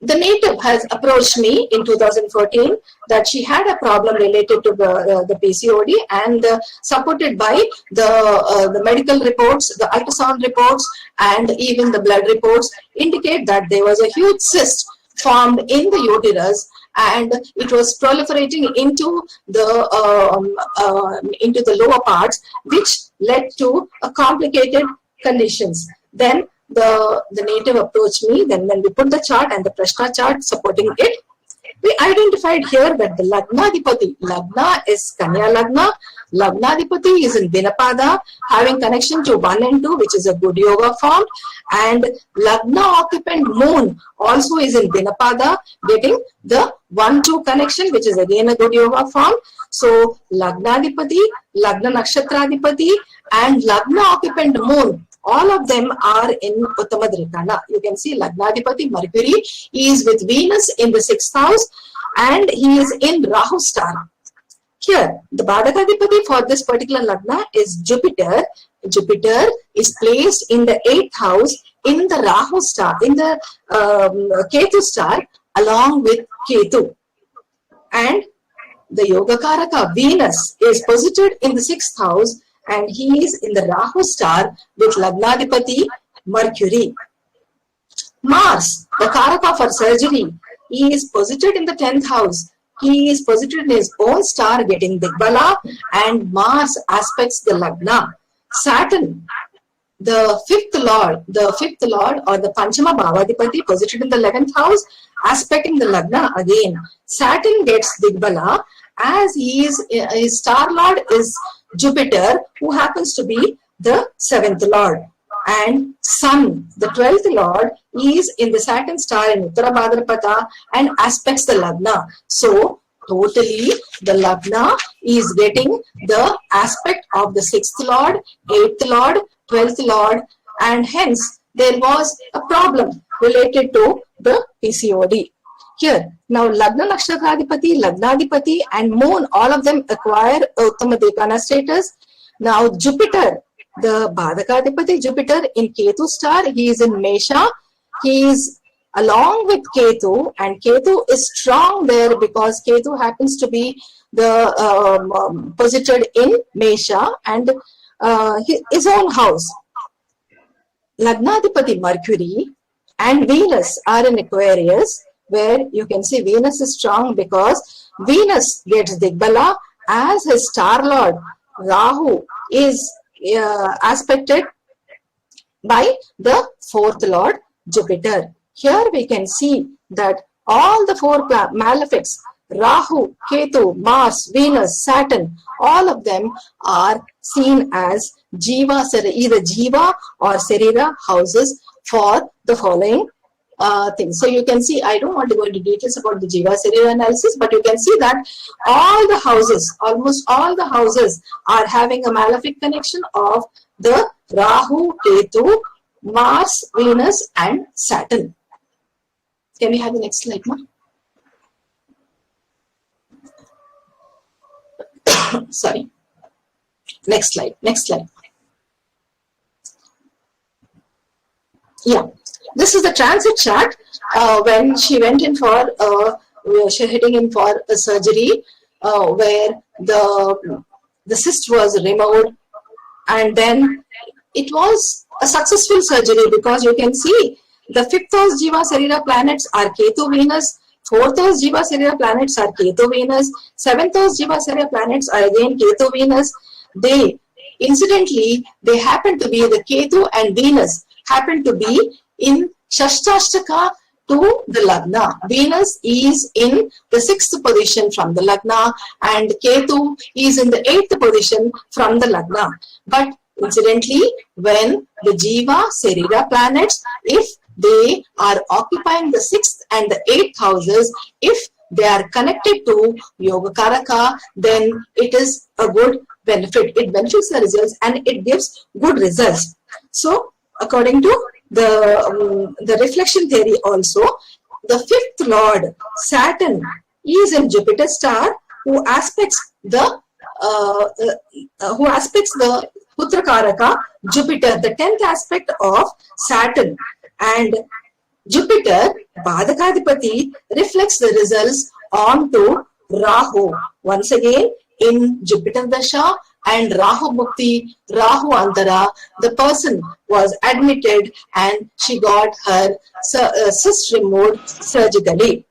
The native has approached me in 2014 that she had a problem related to the PCOD, and supported by the medical reports, the ultrasound reports, and even the blood reports indicate that there was a huge cyst formed in the uterus, and it was proliferating into the lower parts, which led to a complicated conditions. Then the native approached me. Then when we put the chart and the Prashna chart supporting it, we identified here that the Lagnadipati, Lagna is Kanya Lagna, Lagnadipati is in Dinapada, having connection to 1 and 2, which is a good yoga form, and Lagna occupant moon also is in Dinapada, getting the 1-2 connection, which is again a good yoga form. So Lagnadipati, Lagna Nakshatradipati, and Lagna occupant moon, all of them are in Uttamadrikana. You can see Lagnadipati Mercury is with Venus in the 6th house and he is in Rahu star. Here, the Badakadipati for this particular Lagna is Jupiter. Jupiter is placed in the 8th house in the Rahu star, in the Ketu star along with Ketu. And the Yogakaraka Venus is posited in the 6th house and he is in the Rahu star with Lagnadipati Mercury. Mars, the Karaka for surgery, he is posited in the 10th house. He is posited in his own star getting Digbala, and Mars aspects the Lagna. Saturn, the fifth lord or the Panchama Bhavadipati posited in the 11th house, aspecting the Lagna again. Saturn gets Digbala as his star lord is Jupiter, who happens to be the 7th lord. And Sun, the 12th lord, is in the Saturn star in Uttara Bhadrapada and aspects the Lagna. So, totally, the Lagna is getting the aspect of the 6th lord, 8th lord, 12th lord, and hence there was a problem related to the PCOD. Here, now Lagna Nakshatradipati, Lagnadipati and Moon, all of them acquire Uttamadikana status. Now Jupiter, the Badakadipati Jupiter in Ketu star, he is in Mesha. He is along with Ketu, and Ketu is strong there because Ketu happens to be the posited in Mesha and his own house. Lagnadipati Mercury and Venus are in Aquarius, where you can see Venus is strong because Venus gets Digbala as his star lord Rahu is aspected by the 4th lord Jupiter. Here we can see that all the 4 malefics, Rahu, Ketu, Mars, Venus, Saturn, all of them are seen as Jiva, either Jiva or Sarira houses for the following things. So you can see, I don't want to go into details about the Jiva Sarira analysis, but you can see that all the houses, almost all the houses are having a malefic connection of the Rahu, Ketu, Mars, Venus and Saturn. Can we have the next slide, ma? Sorry. Next slide. Yeah. This is the transit chart when she went in for, she heading in for a surgery where the cyst was removed, and then it was a successful surgery because you can see the 5th house Jiva Sarira planets are Ketu Venus, 4th house Jiva Sarira planets are Ketu Venus, 7th house Jiva Sarira planets are again Ketu Venus. They, incidentally, they happen to be, the Ketu and Venus happen to be in Shashtashtaka to the Lagna. Venus is in the 6th position from the Lagna and Ketu is in the 8th position from the Lagna. But incidentally, when the Jiva Sarira planets, if they are occupying the 6th and the 8th houses, if they are connected to Yogakaraka, then it is a good benefit. It benefits the results and it gives good results. So, according to the reflection theory also, the 5th lord Saturn is in Jupiter star who aspects the Putrakaraka Jupiter, the 10th aspect of Saturn, and Jupiter Badakadipati reflects the results onto Rahu. Once again, in Jupiter Dasha and Rahu Mukti, Rahu Antara, the person was admitted and she got her cyst removed surgically.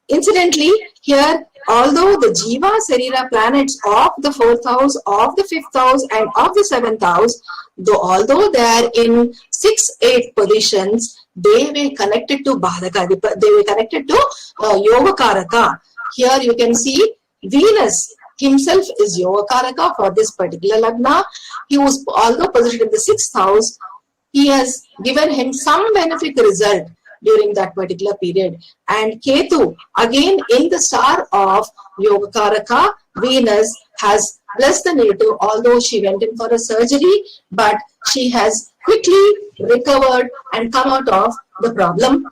Incidentally, here although the Jiva Sarira planets of the 4th house, of the 5th house and of the 7th house, although they are in 6-8 positions, they will connected to Bhadaka, they will connected to Yoga Karaka. Here you can see Venus himself is Yoga Karaka for this particular Lagna. He was, although positioned in the 6th house, he has given him some benefic result during that particular period. And Ketu, again in the star of Yoga Karaka, Venus has blessed the native, although she went in for a surgery, but she has quickly recovered and come out of the problem.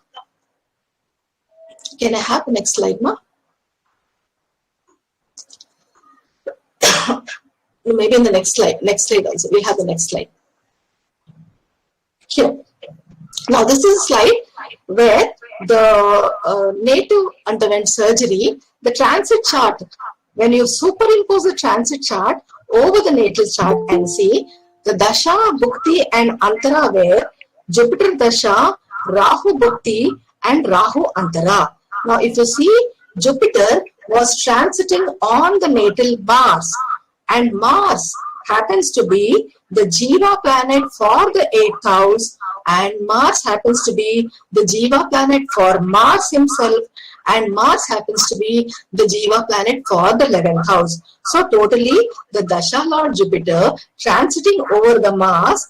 Can I have the next slide, ma? Maybe in the next slide also. We'll have the next slide. Here. Now this is a slide where the native underwent surgery. The transit chart, when you superimpose the transit chart over the natal chart and see the Dasha, Bhukti and Antara where Jupiter Dasha, Rahu Bhukti and Rahu Antara. Now if you see, Jupiter was transiting on the natal Mars, and Mars happens to be the Jiva planet for the 8th house, and Mars happens to be the Jiva planet for Mars himself, and Mars happens to be the Jiva planet for the 11th house. So totally the Dasha Lord Jupiter transiting over the Mars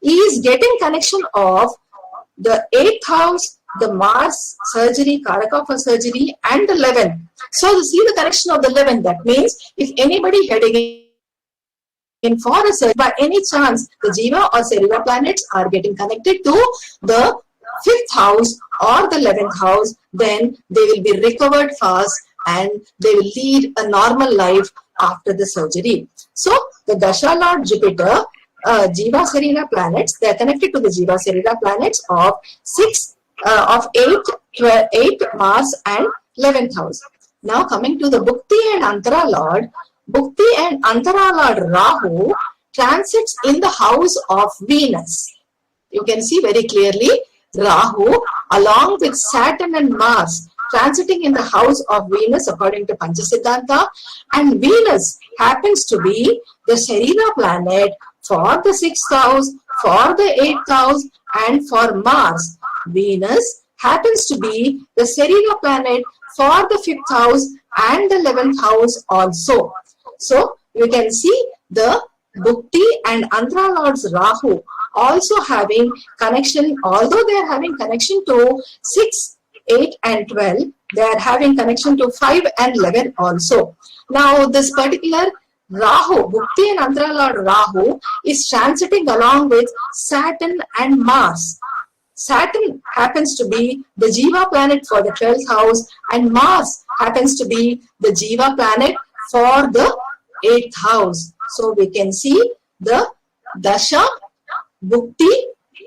is getting connection of the 8th house, the Mars surgery, Karaka for surgery and the 11th. So you see the connection of the 11th. That means if anybody heading in for a surgery, by any chance the Jiva or Sarira planets are getting connected to the 5th house or the 11th house, then they will be recovered fast and they will lead a normal life after the surgery. So the Dasha Lord Jupiter, Jiva Sarira planets, they are connected to the Jiva Sarira planets of 8, Mars and 11th house. Now coming to the Bhukti and Antara Lord, Bhukti and Antara Lord Rahu transits in the house of Venus. You can see very clearly Rahu along with Saturn and Mars transiting in the house of Venus according to Pancha Siddhantha, and Venus happens to be the Sarira planet for the 6th house, for the 8th house and for Mars. Venus happens to be the Sarira planet for the 5th house and the 11th house also. So you can see the Bhukti and Antara Lords Rahu also having connection, although they are having connection to 6, 8 and 12, they are having connection to 5 and 11 also. Now this particular Rahu, Bhukti and Antara Lord Rahu is transiting along with Saturn and Mars. Saturn happens to be the Jiva planet for the 12th house and Mars happens to be the Jiva planet for the 8th house. So we can see the Dasha, Bhukti,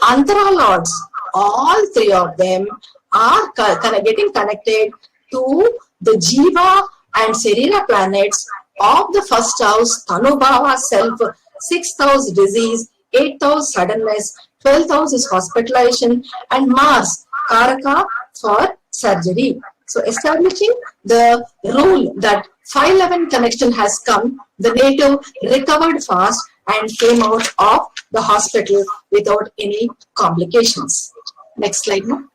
Antara Lords, all three of them are getting connected to the Jiva and Sarira planets of the 1st house, Tanubhava, self, 6th house, disease, 8th house, suddenness, 12th house is hospitalization, and Mars, Karaka for surgery. So establishing the rule that 511 connection has come, the native recovered fast and came out of the hospital without any complications. Next slide, ma'am.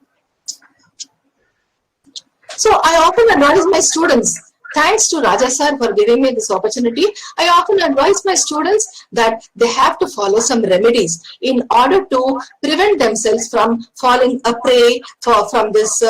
So I often advise my students, thanks to Raja sir for giving me this opportunity, I often advise my students that they have to follow some remedies in order to prevent themselves from falling a prey from this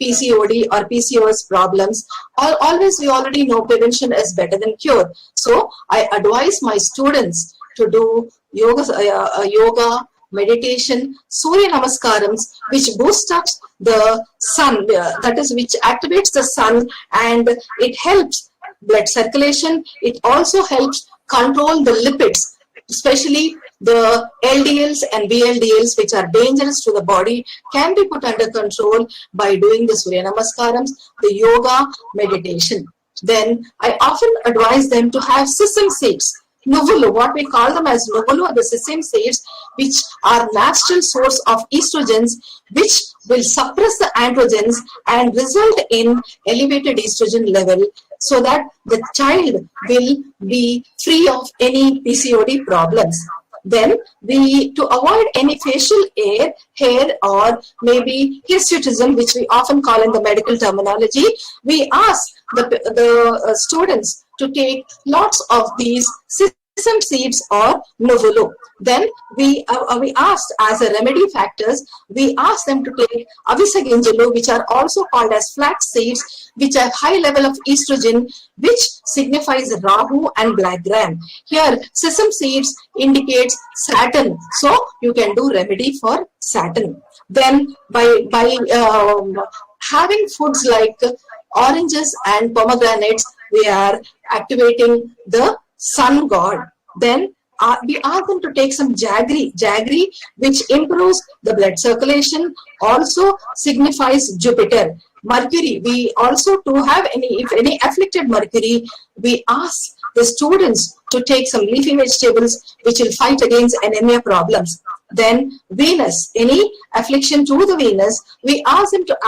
PCOD or PCOS problems. Always we already know prevention is better than cure. So I advise my students to do yoga, meditation, Surya Namaskarams, which boosts up the sun, that is, which activates the sun, and it helps blood circulation. It also helps control the lipids, especially the LDLs and VLDLs, which are dangerous to the body, can be put under control by doing the Surya Namaskarams, the yoga, meditation. Then I often advise them to have sesame seeds. Nuvulu, what we call them as nuvulu are the sesame seeds, which are natural source of estrogens, which will suppress the androgens and result in elevated estrogen level, so that the child will be free of any PCOD problems. Then to avoid any facial hair or maybe hirsutism, which we often call in the medical terminology, we ask the students to take lots of these sesame seeds or nuvulu. Then we asked as a remedy factors, we asked them to take avisa ginjalu, which are also called as flax seeds, which have high level of estrogen, which signifies Rahu and black gram. Here sesame seeds indicates Saturn, so you can do remedy for Saturn. Then by having foods like oranges and pomegranates, we are activating the sun god. Then we ask them to take some jaggery, which improves the blood circulation, also signifies Jupiter. Mercury, we also to have if any afflicted Mercury, we ask the students to take some leafy vegetables which will fight against anemia problems. Then Venus, any affliction to the Venus, we ask them to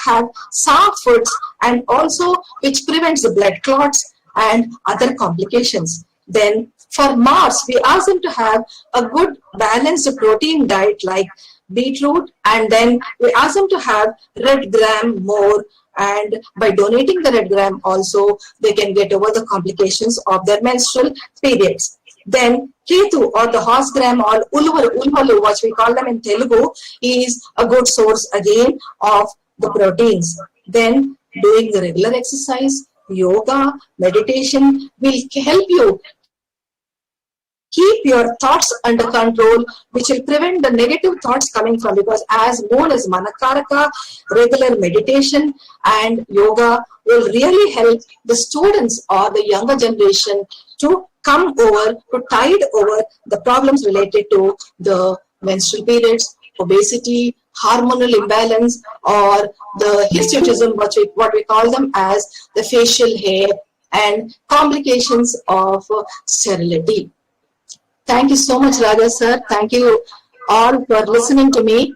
have soft foods, and also which prevents the blood clots and other complications. Then for Mars, we ask them to have a good balanced protein diet like beetroot, and then we ask them to have red gram more, and by donating the red gram also they can get over the complications of their menstrual periods. Then Ketu, or the horse gram, or Ulvalu, what we call them in Telugu, is a good source again of the proteins. Then doing the regular exercise, yoga, meditation will help you keep your thoughts under control, which will prevent the negative thoughts coming from, because as known as Manakaraka, regular meditation and yoga will really help the students or the younger generation to come over, to tide over the problems related to the menstrual periods, obesity, hormonal imbalance, or the hirsutism, what we call them as the facial hair, and complications of sterility. Thank you so much, Raja sir. Thank you all for listening to me.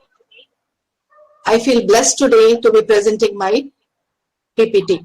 I feel blessed today to be presenting my PPT.